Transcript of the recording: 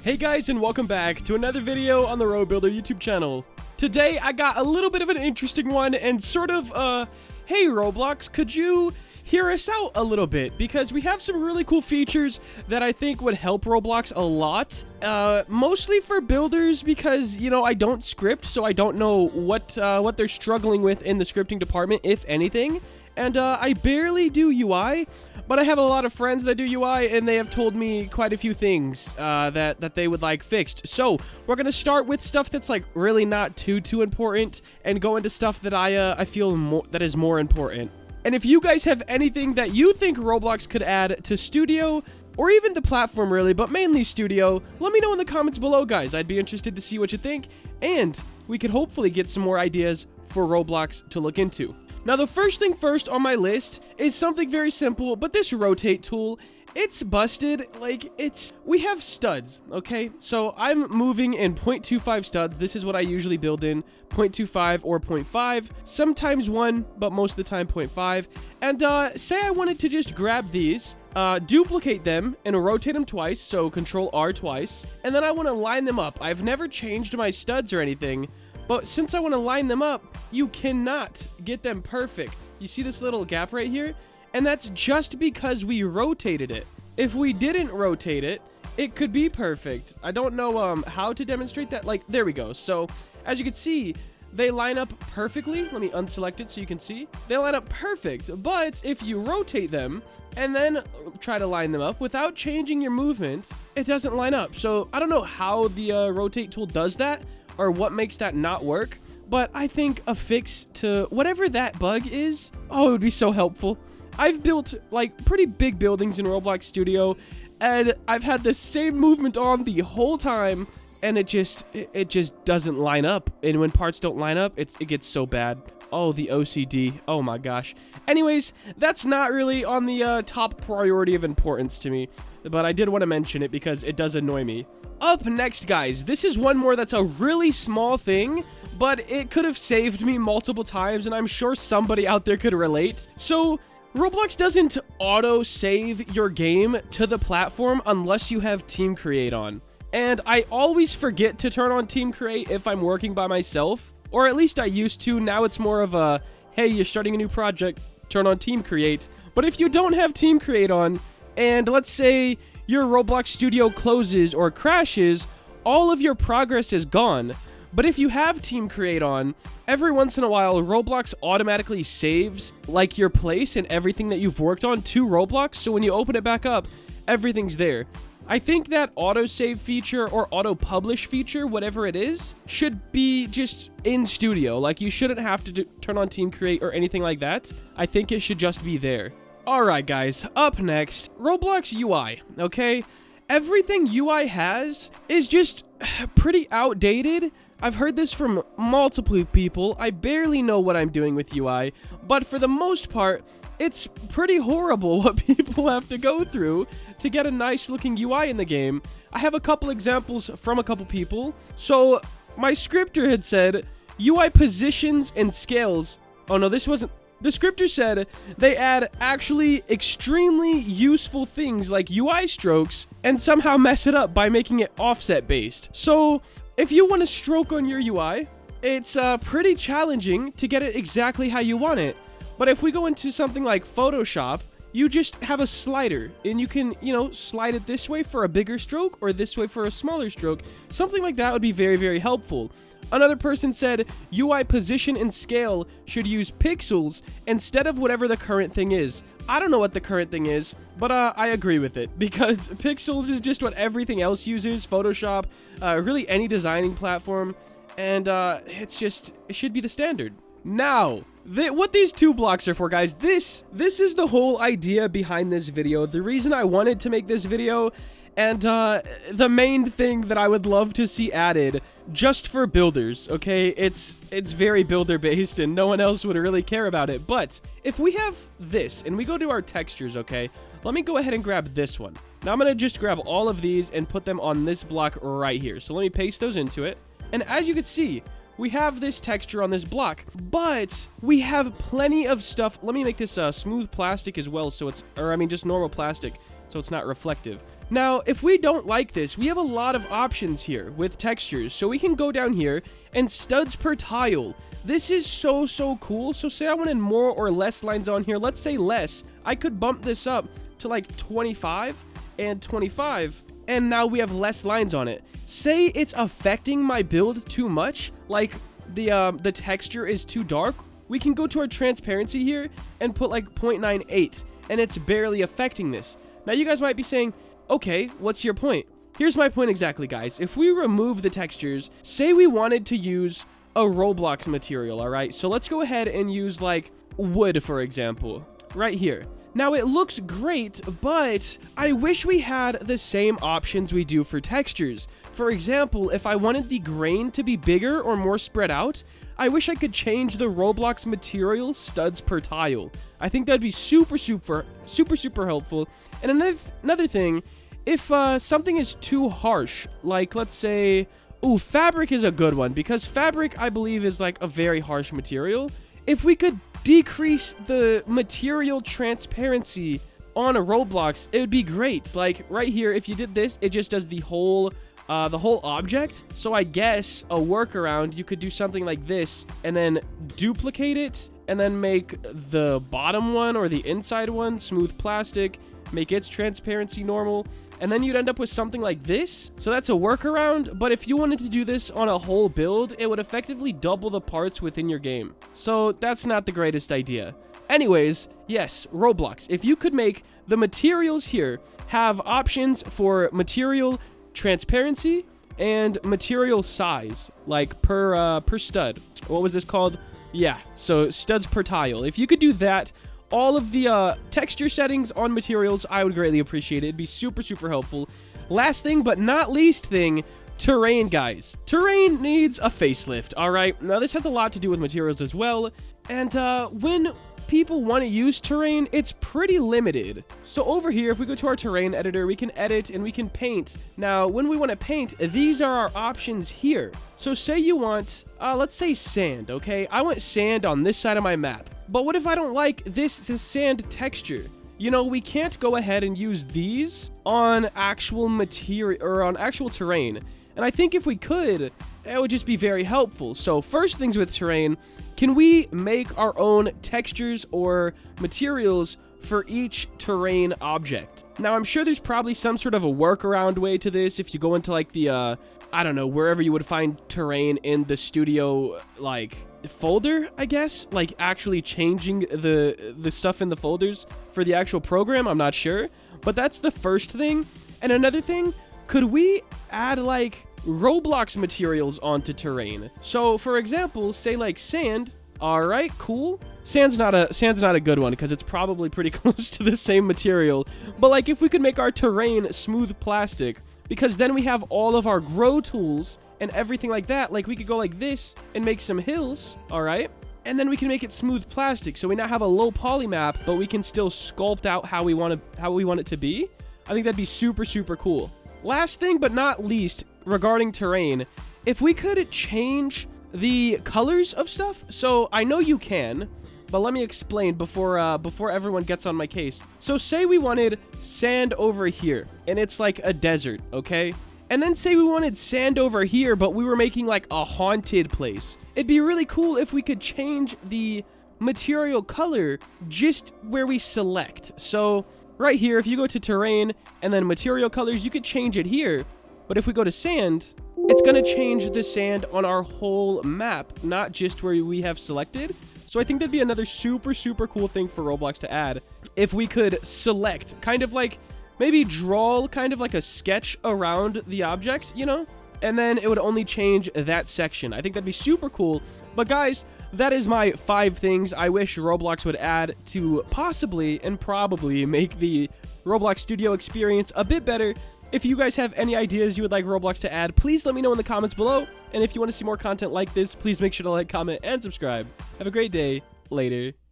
Hey guys, and welcome back to another video on the Road Builder YouTube channel. Today I got a little bit of an interesting one and sort of hey Roblox, could you hear us out a little bit? Because we have some really cool features that I think would help Roblox a lot. Mostly for builders because, you know, I don't script, so I don't know what they're struggling with in the scripting department, if anything. And I barely do UI, but I have a lot of friends that do UI, and they have told me quite a few things that they would like fixed. So we're gonna start with stuff that's like really not too important, and go into stuff that I feel that is more important. And if you guys have anything that you think Roblox could add to Studio, or even the platform really, but mainly Studio, let me know in the comments below, guys. I'd be interested to see what you think, and we could hopefully get some more ideas for Roblox to look into. Now, the first thing first on my list is something very simple, but this rotate tool, it's busted. Like, we have studs, okay? So I'm moving in 0.25 studs. This is what I usually build in, 0.25 or 0.5, sometimes 1, but most of the time 0.5. And say I wanted to just grab these, duplicate them, and rotate them twice, so Control R twice, and then I want to line them up. I've never changed my studs or anything, but since I want to line them up, you cannot get them perfect. You see this little gap right here? And that's just because we rotated it. If we didn't rotate it, it could be perfect. I don't know how to demonstrate that. Like, there we go. So, as you can see, they line up perfectly. Let me unselect it so you can see. They line up perfect. But if you rotate them and then try to line them up without changing your movement, it doesn't line up. So, I don't know how the rotate tool does that, or what makes that not work, but I think a fix to whatever that bug is, oh, it would be so helpful. I've built like pretty big buildings in Roblox Studio, and I've had the same movement on the whole time, and it just doesn't line up. And when parts don't line up, it gets so bad. Oh, the OCD. Oh my gosh. Anyways, that's not really on the top priority of importance to me, but I did want to mention it because it does annoy me. Up next, guys, this is one more that's a really small thing, but it could have saved me multiple times, and I'm sure somebody out there could relate. So, Roblox doesn't auto-save your game to the platform unless you have Team Create on. And I always forget to turn on Team Create if I'm working by myself, or at least I used to. Now it's more of a, hey, you're starting a new project, turn on Team Create. But if you don't have Team Create on, and let's say your Roblox Studio closes or crashes, all of your progress is gone. But if you have Team Create on, every once in a while, Roblox automatically saves like your place and everything that you've worked on to Roblox, so when you open it back up, everything's there. I think that autosave feature or auto-publish feature, whatever it is, should be just in Studio. Like, you shouldn't have to turn on Team Create or anything like that. I think it should just be there. Alright guys, up next, Roblox UI, okay? Everything UI has is just pretty outdated. I've heard this from multiple people. I barely know what I'm doing with UI, but for the most part, it's pretty horrible what people have to go through to get a nice looking UI in the game. I have a couple examples from a couple people. So, my scripter had said, UI positions and scales. Oh no, this wasn't. The scripter said they add actually extremely useful things like UI strokes and somehow mess it up by making it offset based. So if you want a stroke on your UI, it's pretty challenging to get it exactly how you want it. But if we go into something like Photoshop, you just have a slider and you can, you know, slide it this way for a bigger stroke or this way for a smaller stroke. Something like that would be very, very helpful. Another person said UI position and scale should use pixels instead of whatever the current thing is. I don't know what the current thing is, but I agree with it because pixels is just what everything else uses, Photoshop, really any designing platform, and it should be the standard. Now, what these two blocks are for, guys, this is the whole idea behind this video. The reason I wanted to make this video, and the main thing that I would love to see added just for builders, okay? It's very builder based and no one else would really care about it. But if we have this and we go to our textures, okay? Let me go ahead and grab this one. Now I'm going to just grab all of these and put them on this block right here. So let me paste those into it. And as you can see, we have this texture on this block, but we have plenty of stuff. Let me make this smooth plastic as well, so it's, or I mean just normal plastic, so it's not reflective. Now, if we don't like this, we have a lot of options here with textures. So we can go down here and studs per tile. This is so cool. So say I wanted more or less lines on here. Let's say less. I could bump this up to like 25 and 25. And now we have less lines on it. Say it's affecting my build too much, like the texture is too dark. We can go to our transparency here and put like 0.98, and it's barely affecting this. Now you guys might be saying, okay, what's your point? Here's my point exactly, guys. If we remove the textures, say we wanted to use a Roblox material, all right? So let's go ahead and use like wood, for example, right here. Now, it looks great, but I wish we had the same options we do for textures. For example, if I wanted the grain to be bigger or more spread out, I wish I could change the Roblox material studs per tile. I think that'd be super helpful. And another thing, if something is too harsh, like let's say, ooh, fabric is a good one, because fabric, I believe, is like a very harsh material. If we could decrease the material transparency on a Roblox, it would be great. Like right here, if you did this, it just does the whole object. So I guess a workaround, you could do something like this and then duplicate it and then make the bottom one or the inside one smooth plastic, make its transparency normal, and then you'd end up with something like this. So that's a workaround, but if you wanted to do this on a whole build, it would effectively double the parts within your game. So that's not the greatest idea. Anyways, yes, Roblox, if you could make the materials here have options for material transparency and material size, like per stud. What was this called? Yeah, so studs per tile. If you could do that, all of the texture settings on materials, I would greatly appreciate it. It'd be super helpful. Last thing but not least thing, terrain, guys. Terrain needs a facelift, all right? Now, this has a lot to do with materials as well. And when people want to use terrain, it's pretty limited. So over here, if we go to our terrain editor, we can edit and we can paint. Now, when we want to paint, these are our options here. So say you want, let's say sand, okay? I want sand on this side of my map. But what if I don't like this sand texture? You know, we can't go ahead and use these on actual material or on actual terrain. And I think if we could, it would just be very helpful. So first things with terrain, can we make our own textures or materials for each terrain object? Now, I'm sure there's probably some sort of a workaround way to this. If you go into like the, I don't know, wherever you would find terrain in the studio, like folder, I guess, like actually changing the stuff in the folders for the actual program. I'm not sure, but that's the first thing. And another thing, could we add like Roblox materials onto terrain? So for example, say like sand. All right, cool. Sand's not a good one because it's probably pretty close to the same material. But like if we could make our terrain smooth plastic, because then we have all of our grow tools and everything like that. Like we could go like this and make some hills, all right? And then we can make it smooth plastic. So we now have a low poly map, but we can still sculpt out how we want it to be. I think that'd be super cool. Last thing but not least regarding terrain, if we could change the colors of stuff. So I know you can, but let me explain before everyone gets on my case. So say we wanted sand over here and it's like a desert, okay? And then say we wanted sand over here, but we were making like a haunted place. It'd be really cool if we could change the material color just where we select. So right here, if you go to terrain and then material colors, you could change it here. But if we go to sand, it's going to change the sand on our whole map, not just where we have selected. So I think that'd be another super cool thing for Roblox to add. If we could select, kind of like, maybe draw kind of like a sketch around the object, you know? And then it would only change that section. I think that'd be super cool. But guys, that is my 5 things I wish Roblox would add to possibly and probably make the Roblox Studio experience a bit better. If you guys have any ideas you would like Roblox to add, please let me know in the comments below. And if you want to see more content like this, please make sure to like, comment, and subscribe. Have a great day. Later.